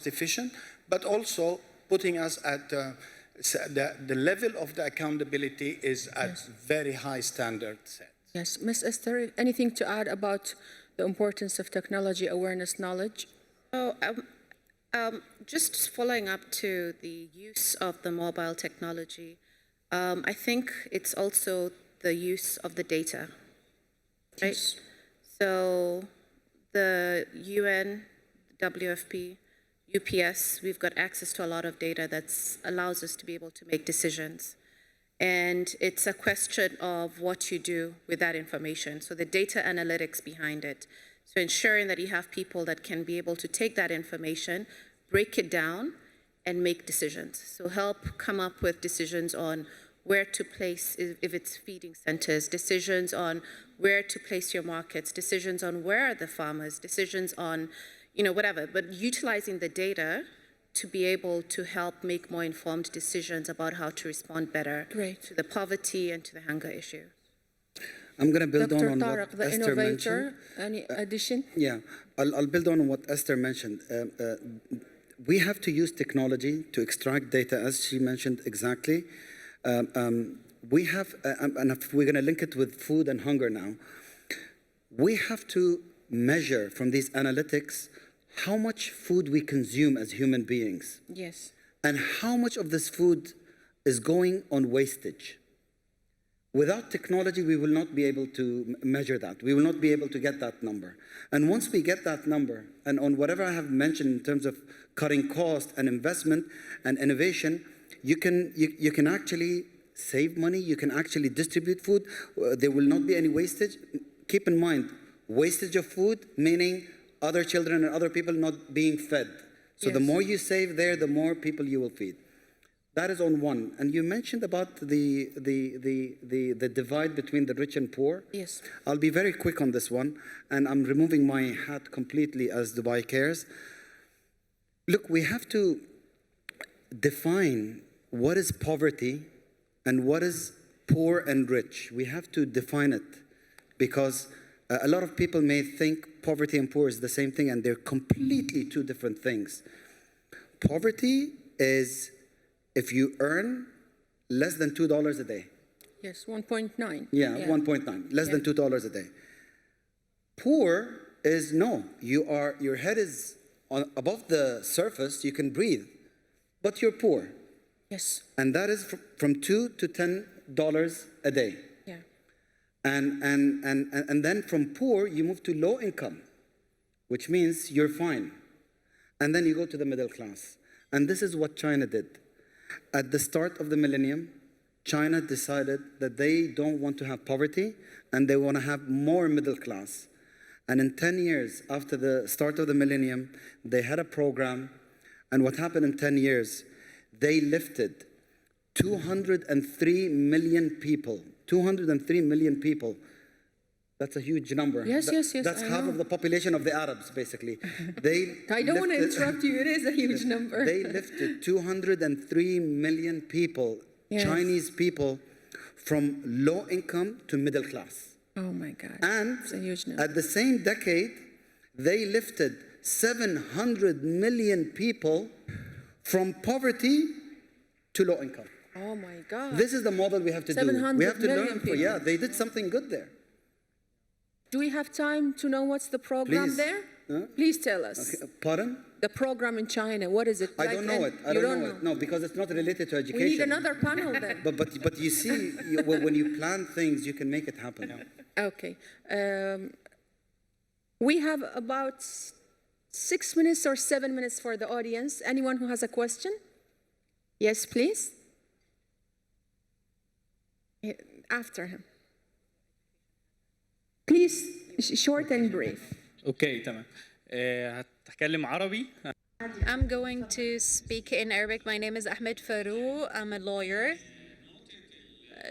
efficient, but also putting us at the level of the accountability is at very high standard set. Yes. Ms. Esther, anything to add about the importance of technology, awareness, knowledge? Oh, just following up to the use of the mobile technology, I think it's also the use of the data, right? Yes. So the UN, WFP, UPS, we've got access to a lot of data that allows us to be able to make decisions. And it's a question of what you do with that information. So the data analytics behind it. So ensuring that you have people that can be able to take that information, break it down, and make decisions. So help come up with decisions on where to place, if it's feeding centers, decisions on where to place your markets, decisions on where are the farmers, decisions on, whatever, but utilizing the data to be able to help make more informed decisions about how to respond better to the poverty and to the hunger issue. I'm going to build Dr. on Tariq, what the Esther innovator, mentioned. any addition? Yeah, I'll build on what Esther mentioned. We have to use technology to extract data, as she mentioned exactly. We have, and if we're going to link it with food and hunger now, we have to measure from these analytics how much food we consume as human beings. Yes. And how much of this food is going on wastage. Without technology, we will not be able to measure that. We will not be able to get that number. And once we get that number, and on whatever I have mentioned in terms of cutting cost and investment and innovation, you can actually save money, you can actually distribute food. There will not be any wastage. Keep in mind, wastage of food, meaning other children and other people not being fed. So the more you save there, the more people you will feed. That is on one. And you mentioned about the divide between the rich and poor. Yes. I'll be very quick on this one, and I'm removing my hat completely as Dubai Cares. Look, we have to define what is poverty and what is poor and rich. We have to define it because a lot of people may think poverty and poor is the same thing, and they're completely two different things. Poverty is if you earn less than $2 a day. Yes, 1.9. Yeah, 1.9, less than $2 a day. Poor is no, your head is above the surface, you can breathe, but you're poor. Yes. And that is from $2 to $10 a day. Yeah. And then from poor, you move to low income, which means you're fine. And then you go to the middle class. And this is what China did. At the start of the millennium, China decided that they don't want to have poverty and they want to have more middle class. And in 10 years after the start of the millennium, they had a program. And what happened in 10 years? They lifted 203 million people. 203 million people. That's a huge number. Yes, yes. That's half of the population of the Arabs, basically. I don't want to interrupt you. It is a huge number. They lifted 203 million people, Chinese people, from low income to middle class. Oh my God. And it's a huge number. At the same decade, they lifted 700 million people from poverty to low income. Oh my God. This is the model we have to do. We have to learn. Yeah, they did something good there. Do we have time to know what's the program there? Please tell us. Okay. Pardon? The program in China, what is it? I don't know it. I don't know it. No, because it's not related to education. We need another panel then. But you see, when you plan things, you can make it happen. Okay. We have about 6 minutes or 7 minutes for the audience. Anyone who has a question? Yes, please. After him. Please, short and brief. اوكي تمام. هتكلم عربي. I'm going to speak in Arabic. My name is Ahmed Farouk. I'm a lawyer.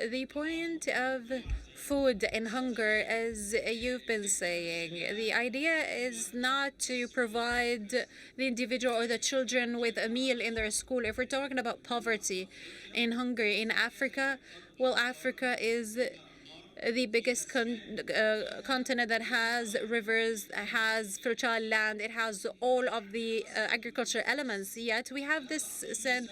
The point of food and hunger, as you've been saying, the idea is not to provide the individual or the children with a meal in their school. If we're talking about poverty and hunger in Africa, well, Africa is the biggest continent that has rivers, has fertile land, it has all of the agriculture elements. Yet we have this saying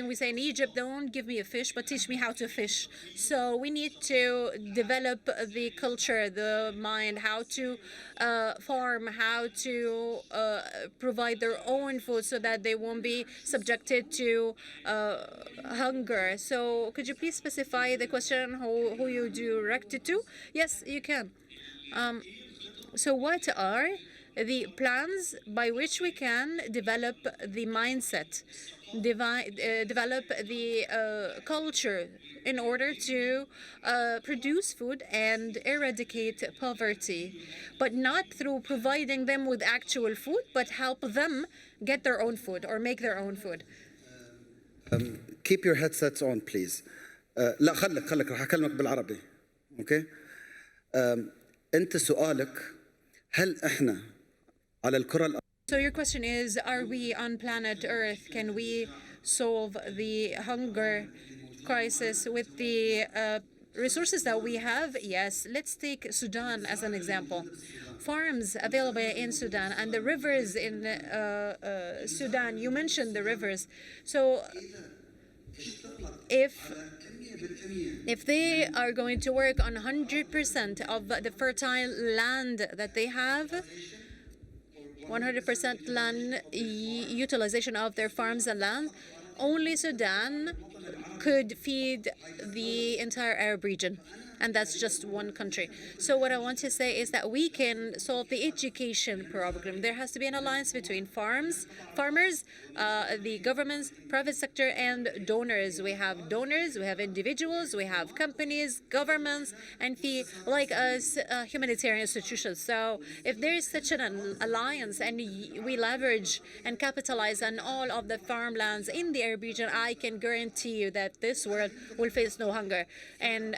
we say in Egypt, don't give me a fish, but teach me how to fish. So we need to develop the culture, the mind, how to farm, how to provide their own food so that they won't be subjected to hunger. So could you please specify the question who you direct it to? Yes, you can. So what are the plans by which we can develop the mindset develop the culture in order to produce food and eradicate poverty, but not through providing them with actual food, but help them get their own food or make their own food. Keep your headsets on, please. لا خلك راح أكلمك بالعربي. Okay? أنت سؤالك هل إحنا على الكرة الأرضية So your question is, are we on planet Earth? Can we solve the hunger crisis with the resources that we have? Yes. Let's take Sudan as an example. Farms available in Sudan and the rivers in Sudan. You mentioned the rivers. So if they are going to work on 100% of the fertile land that they have, 100% land utilization of their farms and land, only Sudan could feed the entire Arab region. And that's just one country. So what I want to say is that we can solve the education problem. There has to be an alliance between farmers, the governments, private sector, and donors. We have donors, we have individuals, we have companies, governments, and like us, humanitarian institutions. So if there is such an alliance and we leverage and capitalize on all of the farmlands in the Arab region, I can guarantee you that this world will face no hunger and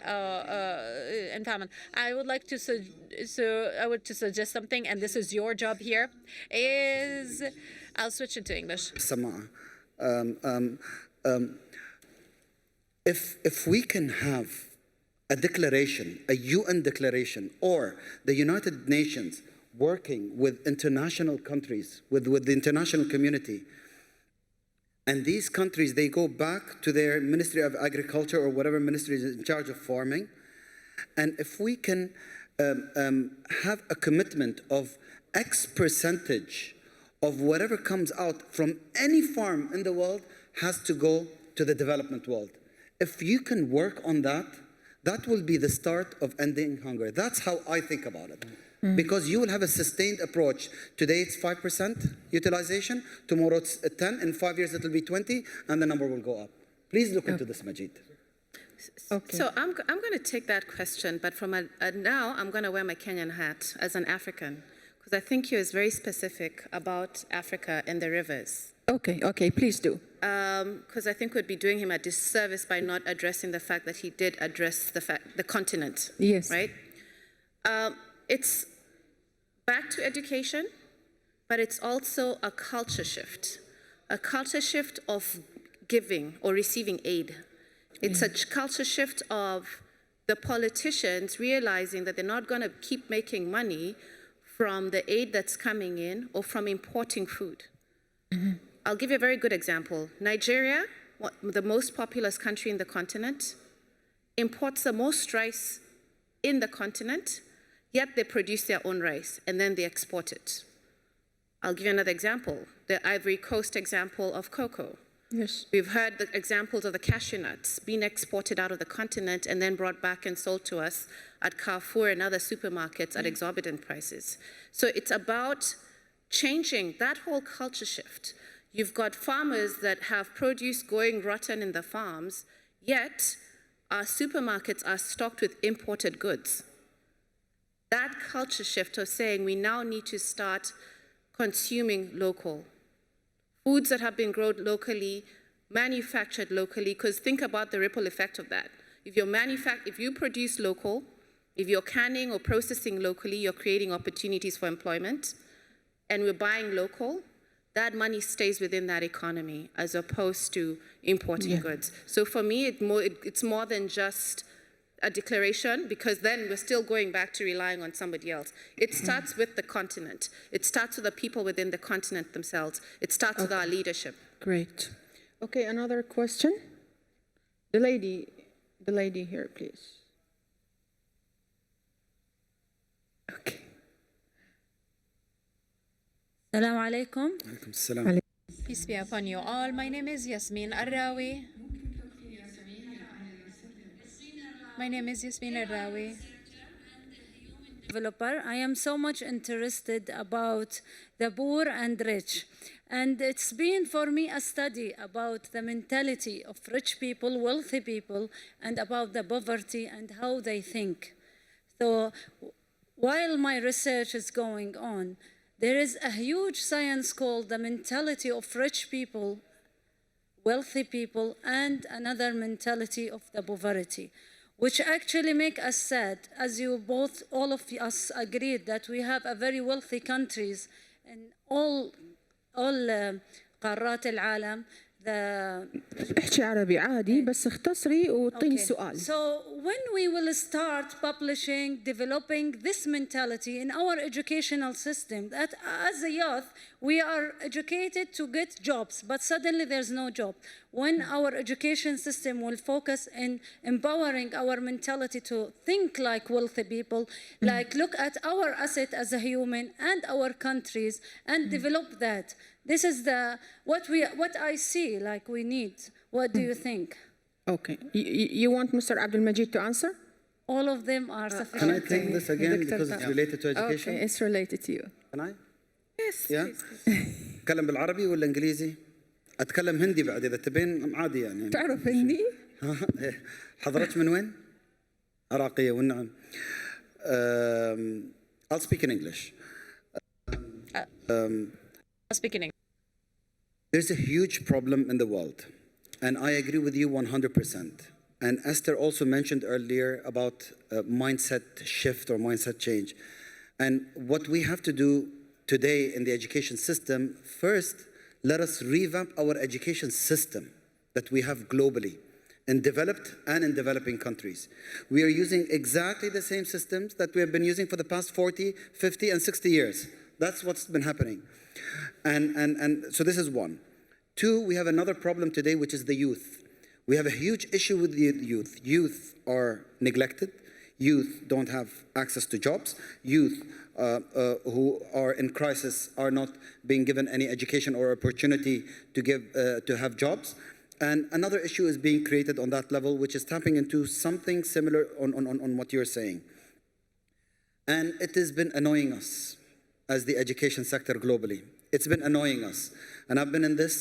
famine. I would like to suggest something, and this is your job here. I'll switch into English. If we can have a declaration, a UN declaration, or the United Nations working with international countries, with the international community, and these countries, they go back to their Ministry of Agriculture or whatever ministry is in charge of farming, and if we can have a commitment of X percentage of whatever comes out from any farm in the world has to go to the development world. If you can work on that, that will be the start of ending hunger. That's how I think about it. Because you will have a sustained approach. Today it's 5% utilization, tomorrow it's 10, in 5 years it will be 20, and the number will go up. Please look into this, Majid. Okay. So I'm going to take that question, but from now I'm going to wear my Kenyan hat as an African, because I think he was very specific about Africa and the rivers. Okay, please do. Because I think we'd be doing him a disservice by not addressing the fact that he did address the continent. Yes. Right? It's back to education, but it's also a culture shift of giving or receiving aid. It's a culture shift of the politicians realizing that they're not going to keep making money from the aid that's coming in or from importing food. I'll give you a very good example. Nigeria, the most populous country in the continent, imports the most rice in the continent, yet they produce their own rice and then they export it. I'll give you another example, the Ivory Coast example of cocoa. Yes. We've heard the examples of the cashew nuts being exported out of the continent and then brought back and sold to us at Carrefour and other supermarkets at exorbitant prices. So it's about changing that whole culture shift. You've got farmers that have produce going rotten in the farms, yet our supermarkets are stocked with imported goods. That culture shift of saying we now need to start consuming local. Foods that have been grown locally, manufactured locally, because think about the ripple effect of that. If you produce local, if you're canning or processing locally, you're creating opportunities for employment, and we're buying local, that money stays within that economy as opposed to importing goods. So for me, it's more than just a declaration, because then we're still going back to relying on somebody else. It starts with the continent. It starts with the people within the continent themselves. It starts with our leadership. Great. Okay, another question? The lady here, please. Okay. Assalamu alaikum. Alaikum salam. Peace be upon you all. My name is Yasmin Arrawi. developer. I am so much interested about the poor and rich. And it's been for me a study about the mentality of rich people, wealthy people, and about the poverty and how they think. So while my research is going on, there is a huge science called the mentality of rich people, wealthy people, and another mentality of the poverty, which actually make us sad, as you both, all of us agreed that we have a very wealthy countries in all قارات العالم. احكي عربي عادي بس اختصري وطيني Okay. السؤال. So when we will start publishing, developing this mentality in our educational system, that as a youth, we are educated to get jobs, but suddenly there's no job. When our education system will focus in empowering our mentality to think like wealthy people, like look at our asset as a human and our countries and develop that. This is what I see like we need. What do you think? Okay. You want Mr. Abdul Majid to answer? All of them are Can I sufficient. take this again because it's related to education? Okay, it's related to you. Can I? Yes, Yeah? please. أتكلم بالعربي ولا إنجليزي؟ أتكلم هندي بعد إذا تبين عادي يعني. تعرف هندي؟ حضرتك من وين؟ عراقية والنعم. I'll speak in English. Speaking English. There's a huge problem in the world, and I agree with you 100%. And Esther also mentioned earlier about mindset shift or mindset change. And what we have to do today in the education system, first, let us revamp our education system that we have globally, in developed and in developing countries. We are using exactly the same systems that we have been using for the past 40, 50, and 60 years. That's what's been happening. And so this is one. Two, we have another problem today, which is the youth. We have a huge issue with the youth. Youth are neglected. Youth don't have access to jobs. Youth who are in crisis are not being given any education or opportunity to have jobs. And another issue is being created on that level, which is tapping into something similar on what you're saying. And it has been annoying us as the education sector globally. It's been annoying us. And I've been in this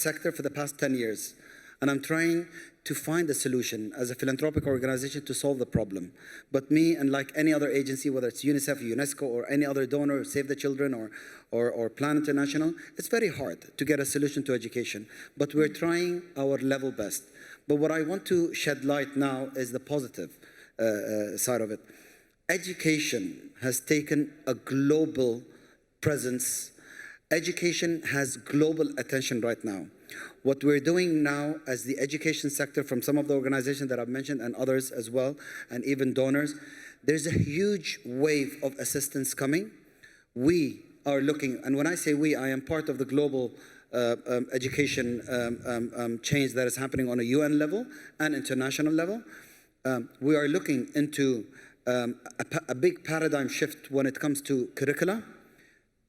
sector for the past 10 years. And I'm trying to find a solution as a philanthropic organization to solve the problem. But me, and like any other agency, whether it's UNICEF, UNESCO, or any other donor, Save the Children, or Plan International, it's very hard to get a solution to education. But we're trying our level best. But what I want to shed light now is the positive side of it. Education has taken a global presence. Education has global attention right now. What we're doing now as the education sector from some of the organizations that I've mentioned and others as well, and even donors, there's a huge wave of assistance coming. We are looking, and when I say we, I am part of the global education change that is happening on a UN level and international level. We are looking into a big paradigm shift when it comes to curricula,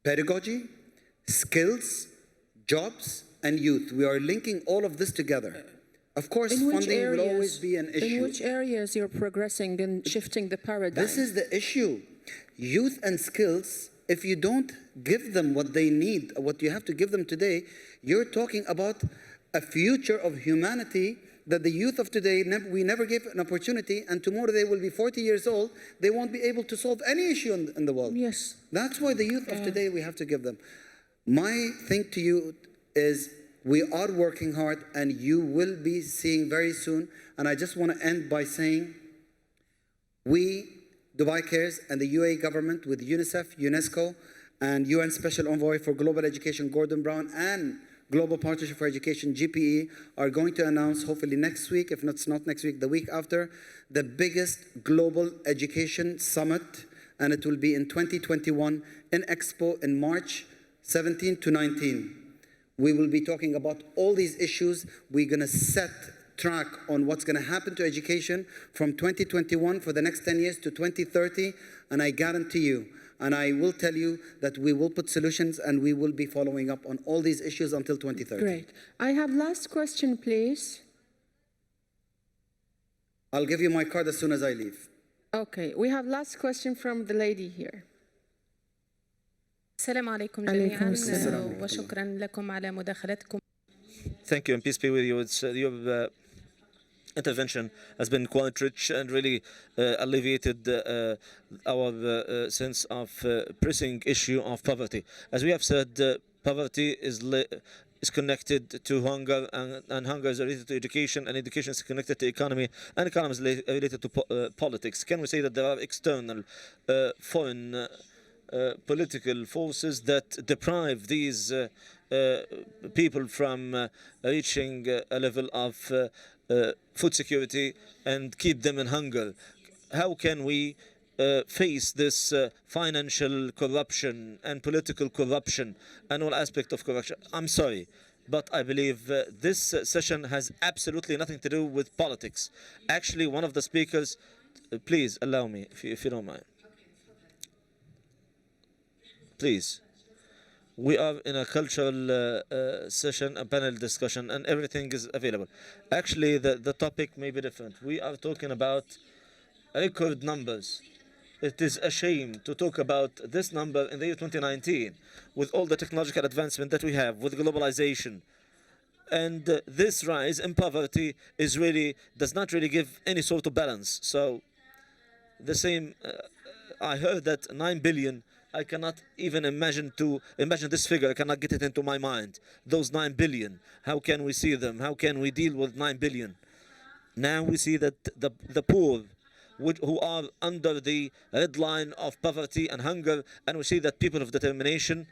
pedagogy, skills, jobs, and youth. We are linking all of this together. Of course, funding will always be an issue. In which areas you're progressing in shifting the paradigm? This is the issue. Youth and skills, if you don't give them what they need, what you have to give them today, you're talking about a future of humanity that the youth of today, we never gave an opportunity, and tomorrow they will be 40 years old, they won't be able to solve any issue in the world. Yes. That's why the youth of today, we have to give them. My thing to you is we are working hard, and you will be seeing very soon, and I just want to end by saying we, Dubai Cares, and the UAE government with UNICEF, UNESCO, and UN Special Envoy for Global Education, Gordon Brown, and Global Partnership for Education, GPE, are going to announce, hopefully next week, if it's not next week, the week after, the biggest global education summit, and it will be in 2021 in Expo in March 17 to 19. We will be talking about all these issues. We're going to set track on what's going to happen to education from 2021 for the next 10 years to 2030, and I guarantee you, and I will tell you that we will put solutions and we will be following up on all these issues until 2030. Great. I have last question, please. I'll give you my card as soon as I leave. Okay, we have last question from the lady here. السلام عليكم عليكم جميعا السلام. وشكرا لكم على مداخلتكم. Thank you and peace be with you. It's your intervention has been quite rich and really alleviated our sense of pressing issue of poverty. As we have said, poverty is connected to hunger, and hunger is related to education, and education is connected to economy, and economy is related to politics. Can we say that there are external foreign political forces that deprive these people from reaching a level of food security and keep them in hunger? How can we face this financial corruption and political corruption and all aspect of corruption? I'm sorry, but I believe this session has absolutely nothing to do with politics. Actually, one of the speakers, please allow me, if you don't mind. Please. We are in a cultural session, a panel discussion, and everything is available. Actually, the topic may be different. We are talking about record numbers. It is a shame to talk about this number in the year 2019 with all the technological advancement that we have, with globalization. And this rise in poverty does not really give any sort of balance. So the same, I heard that 9 billion, I cannot even imagine this figure. I cannot get it into my mind. Those 9 billion, how can we see them? How can we deal with 9 billion? Now we see that the poor, who are under the red line of poverty and hunger, and we see that people of determination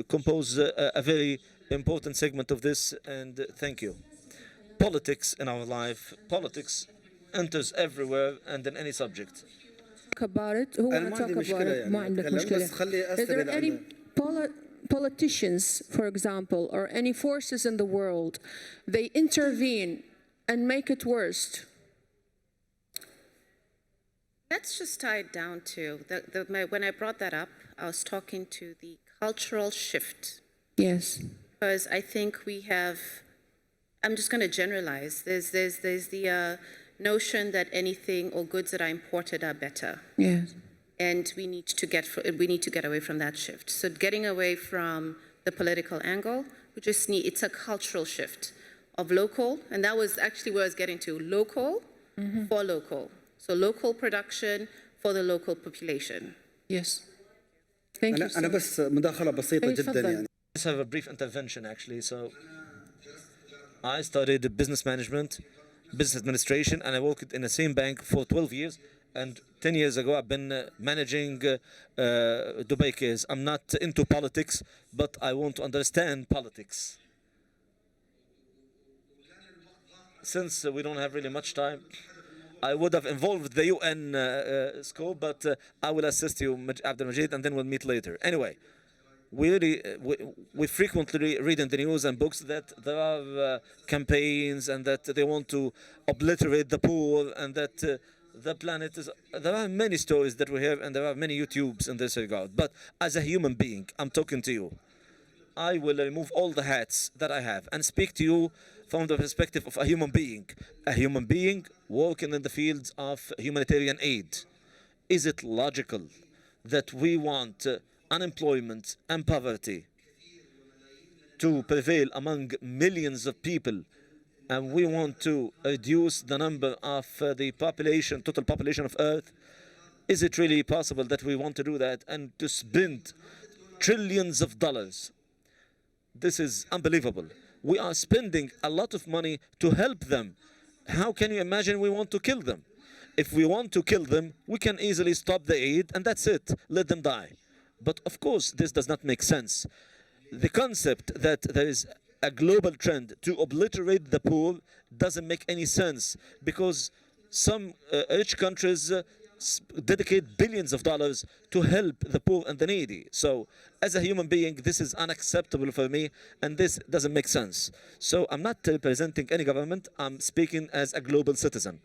compose a very important segment of this. And thank you. Politics in our life, politics enters everywhere and in any subject. About it. Who want to talk about it? ما عندك مشكلة. Is there any politicians, for example, or any forces in the world, they intervene and make it worse? Let's just tie it down to, when I brought that up, I was talking to the cultural shift. Yes. Because I think we have, I'm just going to generalize, there's the notion that anything or goods that are imported are better. Yes. And we need to get away from that shift. So getting away from the political angle, it's a cultural shift of local, and that was actually where I was getting to, local for local. So local production for the local population. Yes. Thank you. أنا بس مداخلة بسيطة جدا يعني. Let's have a brief intervention actually. So I studied business management, business administration, and I worked in the same bank for 12 years. And 10 years ago, I've been managing Dubai case. I'm not into politics, but I want to understand politics. Since we don't have really much time, I would have involved the UN scope, but I will assist you, Abdul Majid, and then we'll meet later. Anyway, we frequently read in the news and books that there are campaigns and that they want to obliterate the poor and that the planet is... There are many stories that we have and there are many YouTubes in this regard. But as a human being, I'm talking to you. I will remove all the hats that I have and speak to you from the perspective of a human being. A human being working in the fields of humanitarian aid. Is it logical that we want unemployment and poverty to prevail among millions of people, and we want to reduce the number of the population, total population of Earth? Is it really possible that we want to do that and to spend trillions of dollars? This is unbelievable. We are spending a lot of money to help them. How can you imagine we want to kill them? If we want to kill them, we can easily stop the aid and that's it. Let them die. But of course, this does not make sense. The concept that there is a global trend to obliterate the poor doesn't make any sense because some rich countries dedicate billions of dollars to help the poor and the needy. So as a human being, this is unacceptable for me and this doesn't make sense. So I'm not representing any government, I'm speaking as a global citizen.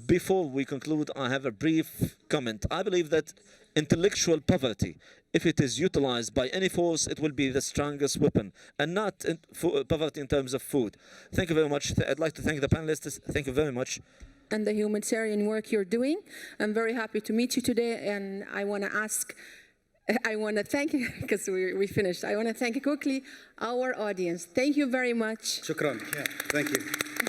Before we conclude, I have a brief comment. I believe that intellectual poverty, if it is utilized by any force, it will be the strongest weapon, and not poverty in terms of food. Thank you very much. I'd like to thank the panelists. Thank you very much. and the humanitarian work you're doing. I'm very happy to meet you today, and I want to thank you, because we finished. I want to thank quickly our audience. Thank you very much. Shukran. Yeah, thank you.